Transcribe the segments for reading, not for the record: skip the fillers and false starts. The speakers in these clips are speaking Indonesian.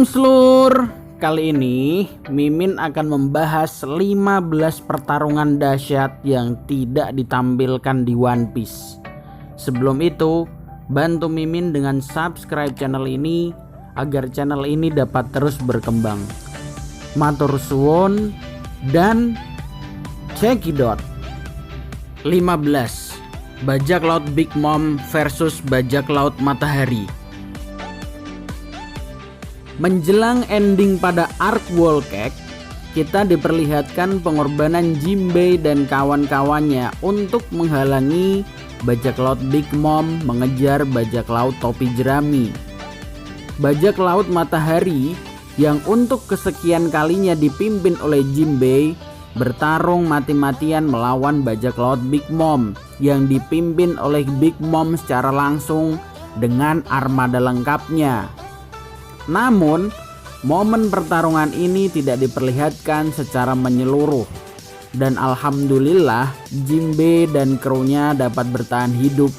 Shalom Slur. Kali ini Mimin akan membahas 15 pertarungan dahsyat yang tidak ditampilkan di One Piece. Sebelum itu, bantu Mimin dengan subscribe channel ini agar channel ini dapat terus berkembang. Matur suwun dan cekidot. 15. Bajak Laut Big Mom versus Bajak Laut Matahari. Menjelang ending pada arc Whole Cake, kita diperlihatkan pengorbanan Jinbei dan kawan-kawannya untuk menghalangi bajak laut Big Mom mengejar bajak laut topi jerami. Bajak laut Matahari yang untuk kesekian kalinya dipimpin oleh Jinbei bertarung mati-matian melawan bajak laut Big Mom yang dipimpin oleh Big Mom secara langsung dengan armada lengkapnya. Namun, momen pertarungan ini tidak diperlihatkan secara menyeluruh dan alhamdulillah Jinbei dan krunya dapat bertahan hidup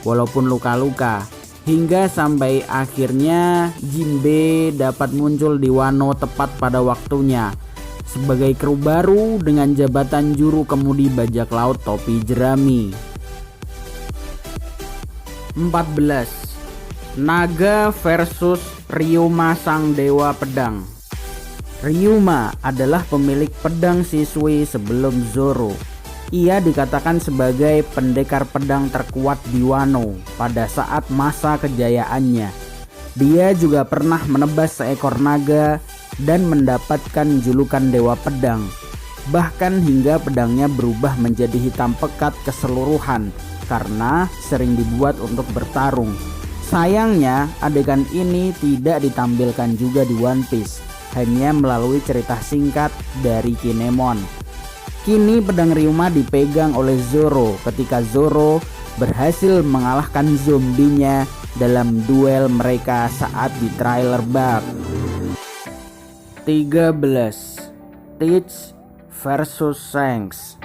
walaupun luka-luka hingga sampai akhirnya Jinbei dapat muncul di Wano tepat pada waktunya sebagai kru baru dengan jabatan juru kemudi bajak laut topi jerami. 14. Naga versus Ryuma sang dewa pedang. Ryuma adalah pemilik pedang Shisui sebelum Zoro. Ia dikatakan sebagai pendekar pedang terkuat di Wano pada saat masa kejayaannya. Dia juga pernah menebas seekor naga dan mendapatkan julukan dewa pedang. Bahkan hingga pedangnya berubah menjadi hitam pekat keseluruhan karena sering dibuat untuk bertarung. Sayangnya adegan ini tidak ditampilkan juga di One Piece, hanya melalui cerita singkat dari Kinemon. Kini pedang Ryuma dipegang oleh Zoro ketika Zoro berhasil mengalahkan zombinya dalam duel mereka saat di trailer bab. 13. Teach versus Shanks.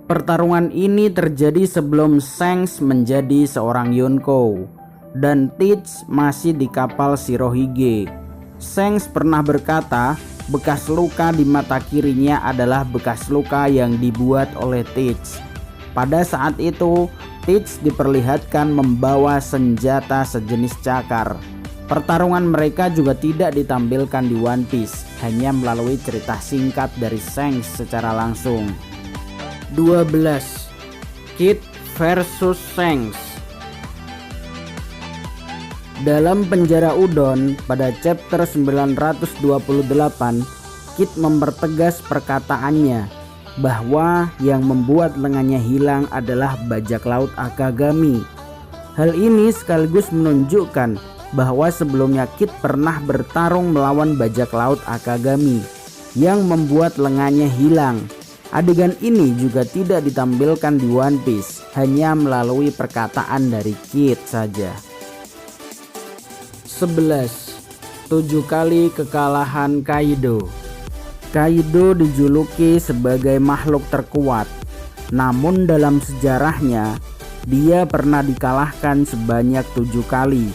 Pertarungan ini terjadi sebelum Shanks menjadi seorang Yonkou dan Teach masih di kapal Shirohige. Shanks pernah berkata bekas luka di mata kirinya adalah bekas luka yang dibuat oleh Teach. Pada saat itu Teach diperlihatkan membawa senjata sejenis cakar. Pertarungan mereka juga tidak ditampilkan di One Piece, hanya melalui cerita singkat dari Shanks secara langsung. 12. Kid versus Shanks. Dalam penjara Udon pada chapter 928, Kid mempertegas perkataannya bahwa yang membuat lengannya hilang adalah bajak laut Akagami. Hal ini sekaligus menunjukkan bahwa sebelumnya Kid pernah bertarung melawan bajak laut Akagami yang membuat lengannya hilang. Adegan ini juga tidak ditampilkan di One Piece, hanya melalui perkataan dari Kid saja. 11. 7 kali kekalahan Kaido. Kaido dijuluki sebagai makhluk terkuat, namun dalam sejarahnya dia pernah dikalahkan sebanyak 7 kali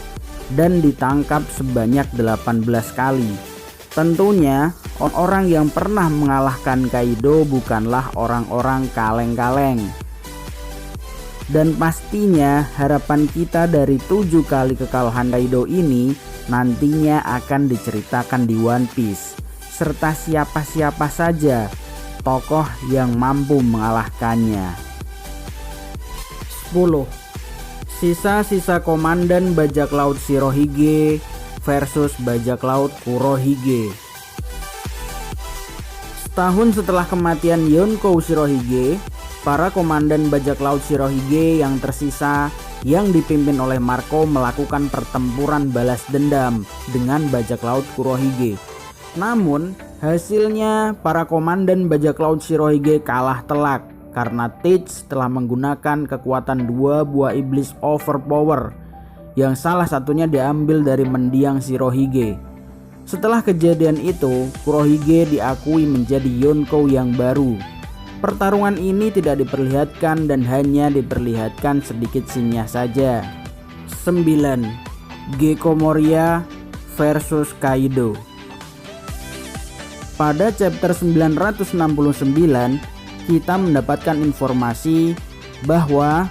dan ditangkap sebanyak 18 kali. Tentunya orang yang pernah mengalahkan Kaido bukanlah orang-orang kaleng-kaleng. Dan pastinya harapan kita dari 7 kali kekalahan Kaido ini nantinya akan diceritakan di One Piece, serta siapa-siapa saja tokoh yang mampu mengalahkannya. 10. Sisa-sisa komandan bajak laut Shirohige versus bajak laut Kurohige. Setahun setelah kematian Yonkou Shirohige, para komandan bajak laut Shirohige yang tersisa yang dipimpin oleh Marco melakukan pertempuran balas dendam dengan bajak laut Kurohige. Namun hasilnya para komandan bajak laut Shirohige kalah telak karena Teach telah menggunakan kekuatan 2 buah iblis overpower yang salah satunya diambil dari mendiang Shirohige. Setelah kejadian itu, Kurohige diakui menjadi Yonkou yang baru. Pertarungan ini tidak diperlihatkan dan hanya diperlihatkan sedikit sinnya saja. 9. Gecko Moria versus Kaido. Pada chapter 969, kita mendapatkan informasi bahwa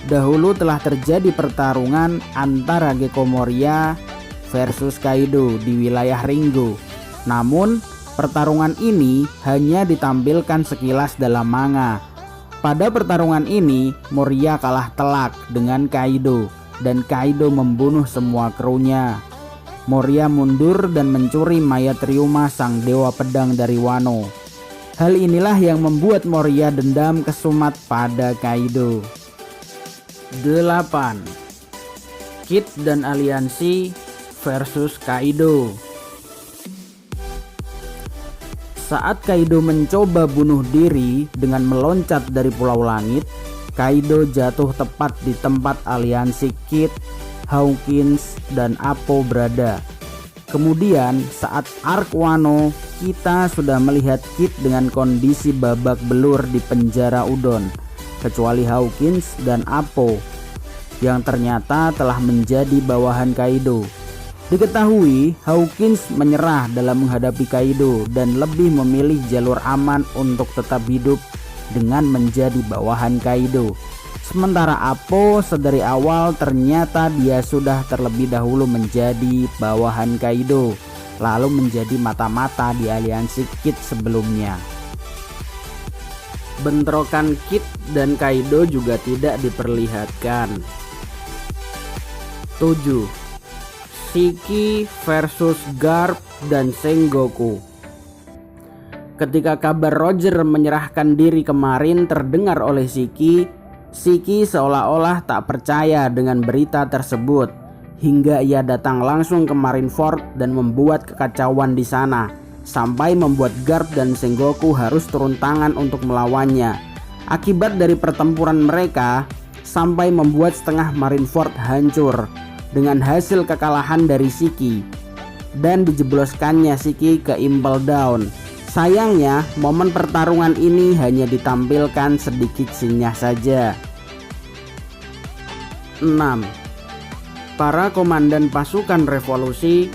dahulu telah terjadi pertarungan antara Gekko Moria versus Kaido di wilayah Ringo. Namun, pertarungan ini hanya ditampilkan sekilas dalam manga. Pada pertarungan ini, Moria kalah telak dengan Kaido dan Kaido membunuh semua krunya. Moria mundur dan mencuri mayat Ryuma sang dewa pedang dari Wano. Hal inilah yang membuat Moria dendam kesumat pada Kaido. 8. Kid dan aliansi versus Kaido. Saat Kaido mencoba bunuh diri dengan meloncat dari Pulau Langit, Kaido jatuh tepat di tempat aliansi Kid, Hawkins, dan Appo berada. Kemudian saat arc Wano, kita sudah melihat Kid dengan kondisi babak belur di penjara Udon, kecuali Hawkins dan Appo yang ternyata telah menjadi bawahan Kaido. Diketahui Hawkins menyerah dalam menghadapi Kaido dan lebih memilih jalur aman untuk tetap hidup dengan menjadi bawahan Kaido. Sementara Appo sedari awal ternyata dia sudah terlebih dahulu menjadi bawahan Kaido, lalu menjadi mata-mata di aliansi Kid sebelumnya. Bentrokan Kid dan Kaido juga tidak diperlihatkan. 7. Shiki versus Garp dan Sengoku. Ketika kabar Roger menyerahkan diri kemarin terdengar oleh Shiki seolah-olah tak percaya dengan berita tersebut hingga ia datang langsung ke Marineford dan membuat kekacauan di sana sampai membuat Garp dan Sengoku harus turun tangan untuk melawannya. Akibat dari pertempuran mereka sampai membuat setengah Marineford hancur dengan hasil kekalahan dari Shiki dan dijebloskannya Shiki ke Impel Down. Sayangnya momen pertarungan ini hanya ditampilkan sedikit sinnya saja. 6. Para komandan pasukan revolusi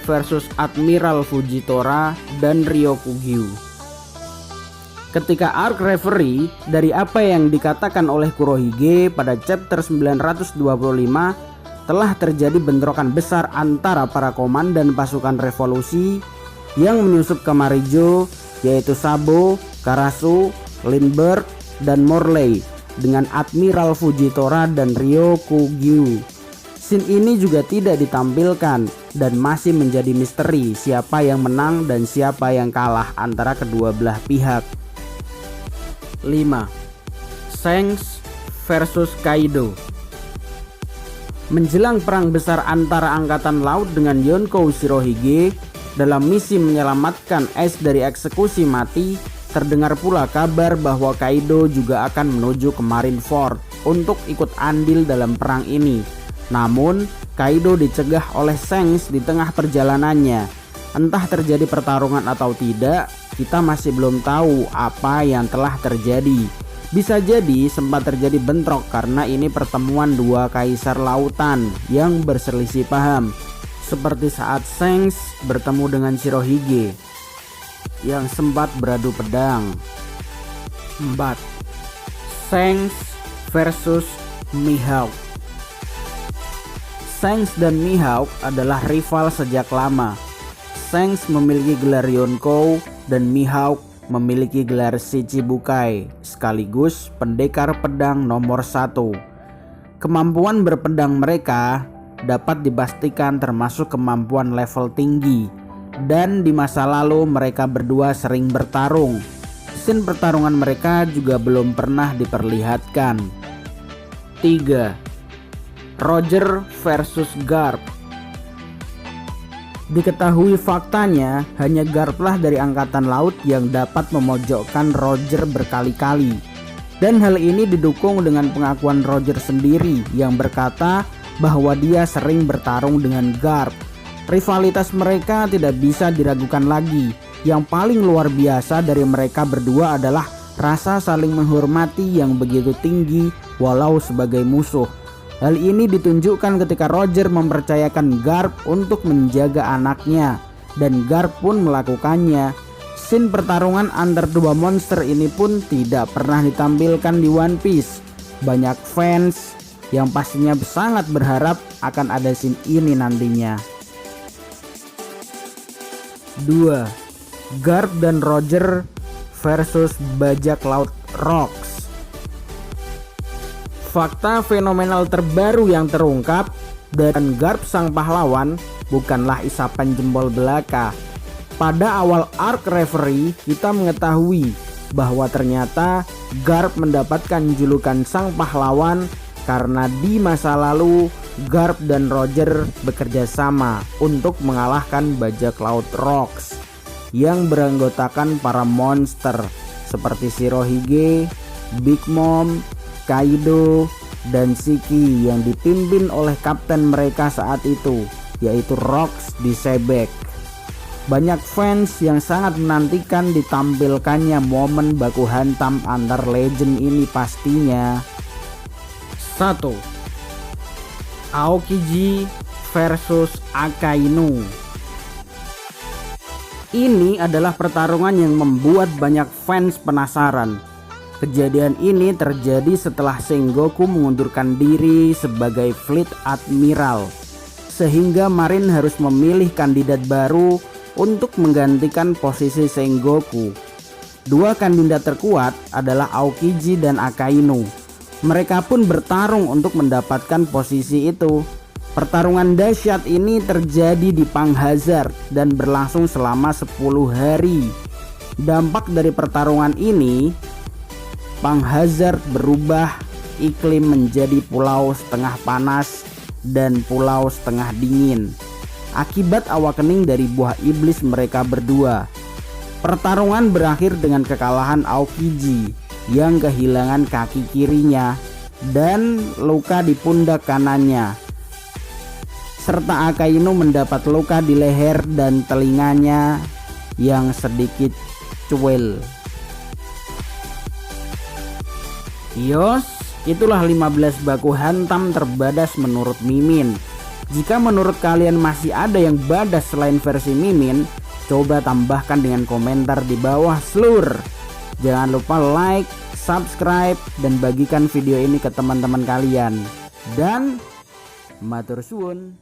versus Admiral Fujitora dan Ryokugyu. Ketika arc reverie dari apa yang dikatakan oleh Kurohige pada chapter 925, telah terjadi bentrokan besar antara para komandan pasukan revolusi yang menyusup ke Marijo, yaitu Sabo, Karasu, Lindbergh, dan Morley dengan Admiral Fujitora dan Ryokugyu. Scene ini juga tidak ditampilkan dan masih menjadi misteri siapa yang menang dan siapa yang kalah antara kedua belah pihak. 5. Shanks versus Kaido. Menjelang perang besar antara angkatan laut dengan Yonkou Shirohige dalam misi menyelamatkan Ace dari eksekusi mati, terdengar pula kabar bahwa Kaido juga akan menuju ke Marineford untuk ikut andil dalam perang ini. Namun, Kaido dicegah oleh Shanks di tengah perjalanannya. Entah terjadi pertarungan atau tidak, kita masih belum tahu apa yang telah terjadi. Bisa jadi sempat terjadi bentrok karena ini pertemuan dua kaisar lautan yang berselisih paham, seperti saat Shanks bertemu dengan Shirohige yang sempat beradu pedang. 4. Shanks versus Mihawk. Shanks dan Mihawk adalah rival sejak lama. Shanks memiliki gelar Yonkou dan Mihawk memiliki gelar Shichibukai, sekaligus pendekar pedang nomor 1. Kemampuan berpedang mereka dapat dipastikan termasuk kemampuan level tinggi, dan di masa lalu mereka berdua sering bertarung. Scene pertarungan mereka juga belum pernah diperlihatkan. 3. Roger versus Garp. Diketahui faktanya hanya Garp lah dari angkatan laut yang dapat memojokkan Roger berkali-kali. Dan hal ini didukung dengan pengakuan Roger sendiri yang berkata bahwa dia sering bertarung dengan Garp. Rivalitas mereka tidak bisa diragukan lagi. Yang paling luar biasa dari mereka berdua adalah rasa saling menghormati yang begitu tinggi walau sebagai musuh. Hal ini ditunjukkan ketika Roger mempercayakan Garp untuk menjaga anaknya, dan Garp pun melakukannya. Scene pertarungan antar dua monster ini pun tidak pernah ditampilkan di One Piece. Banyak fans yang pastinya sangat berharap akan ada scene ini nantinya. 2. Garp dan Roger versus bajak laut Rocks. Fakta fenomenal terbaru yang terungkap, dan Garp sang pahlawan bukanlah isapan jempol belaka. Pada awal arc Reverie kita mengetahui bahwa ternyata Garp mendapatkan julukan sang pahlawan karena di masa lalu Garp dan Roger bekerja sama untuk mengalahkan bajak laut Rocks yang beranggotakan para monster seperti Shirohige, Big Mom, Kaido, dan Shiki yang dipimpin oleh kapten mereka saat itu, yaitu Rocks di Sebek. Banyak fans yang sangat menantikan ditampilkannya momen baku hantam antar legend ini pastinya. 1. Aokiji versus Akainu. Ini adalah pertarungan yang membuat banyak fans penasaran. Kejadian ini terjadi setelah Sengoku mengundurkan diri sebagai Fleet Admiral, sehingga Marin harus memilih kandidat baru untuk menggantikan posisi Sengoku. Dua kandidat terkuat adalah Aokiji dan Akainu. Mereka pun bertarung untuk mendapatkan posisi itu. Pertarungan dahsyat ini terjadi di Pang Hazard dan berlangsung selama 10 hari. Dampak dari pertarungan ini, Pang Hazard berubah iklim menjadi pulau setengah panas dan pulau setengah dingin akibat awakening dari buah iblis mereka berdua. Pertarungan berakhir dengan kekalahan Aokiji yang kehilangan kaki kirinya dan luka di pundak kanannya, serta Akainu mendapat luka di leher dan telinganya yang sedikit cuil. Yos, itulah 15 baku hantam terbadas menurut Mimin. Jika menurut kalian masih ada yang badas selain versi Mimin, coba tambahkan dengan komentar di bawah slur. Jangan lupa like, subscribe, dan bagikan video ini ke teman-teman kalian. Dan matur suwun.